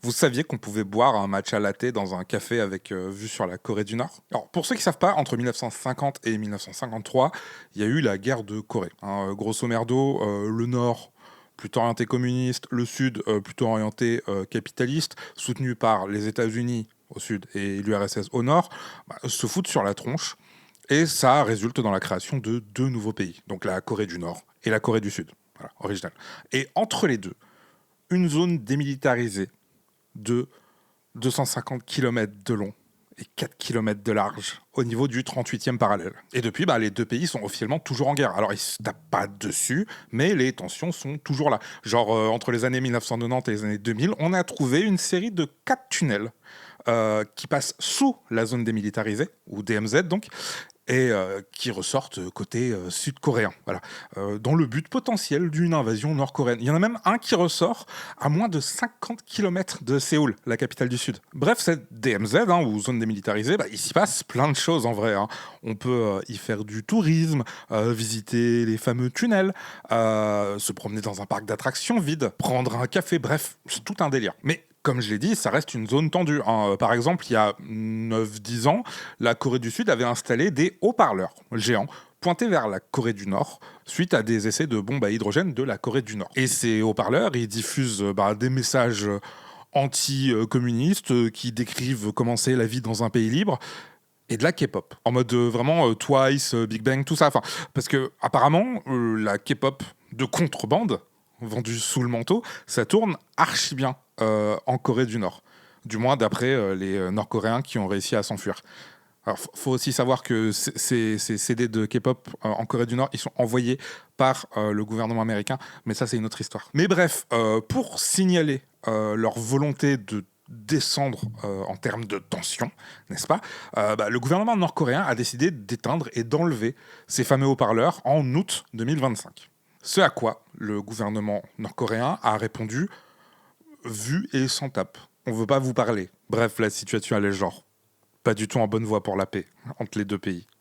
Vous saviez qu'on pouvait boire un matcha latte dans un café avec vue sur la Corée du Nord? Alors, pour ceux qui ne savent pas, entre 1950 et 1953, il y a eu la guerre de Corée, hein. Grosso merdo, le Nord plutôt orienté communiste, le Sud plutôt orienté capitaliste, soutenu par les États-Unis au Sud et l'URSS au Nord, se foutent sur la tronche. Et ça résulte dans la création de deux nouveaux pays, donc la Corée du Nord et la Corée du Sud. Voilà, original. Et entre les deux, une zone démilitarisée de 250 km de long et 4 km de large au niveau du 38e parallèle. Et depuis, les deux pays sont officiellement toujours en guerre. Alors, ils se tapent pas dessus, mais les tensions sont toujours là. Genre, entre les années 1990 et les années 2000, on a trouvé une série de 4 tunnels qui passent sous la zone démilitarisée, ou DMZ donc, et qui ressortent côté sud-coréen, voilà, dans le but potentiel d'une invasion nord-coréenne. Il y en a même un qui ressort à moins de 50 km de Séoul, la capitale du Sud. Bref, cette DMZ, ou zone démilitarisée, il s'y passe plein de choses en vrai, hein. On peut y faire du tourisme, visiter les fameux tunnels, se promener dans un parc d'attractions vide, prendre un café, bref, c'est tout un délire. Mais comme je l'ai dit, ça reste une zone tendue, hein. Par exemple, il y a 9-10 ans, la Corée du Sud avait installé des haut-parleurs géants pointés vers la Corée du Nord suite à des essais de bombes à hydrogène de la Corée du Nord. Et ces haut-parleurs, ils diffusent des messages anti-communistes qui décrivent comment c'est la vie dans un pays libre et de la K-pop en mode vraiment Twice, Big Bang, tout ça. Enfin, parce que apparemment la K-pop de contrebande vendue sous le manteau, ça tourne archi bien en Corée du Nord. Du moins d'après les Nord-Coréens qui ont réussi à s'enfuir. Alors, faut aussi savoir que ces CD de K-pop en Corée du Nord, ils sont envoyés par le gouvernement américain, mais ça, c'est une autre histoire. Mais bref, pour signaler leur volonté de descendre en termes de tension, n'est-ce pas, le gouvernement nord-coréen a décidé d'éteindre et d'enlever ces fameux haut-parleurs en août 2025. Ce à quoi le gouvernement nord-coréen a répondu « vu et sans tape, on veut pas vous parler ». Bref, la situation elle est genre pas du tout en bonne voie pour la paix entre les deux pays.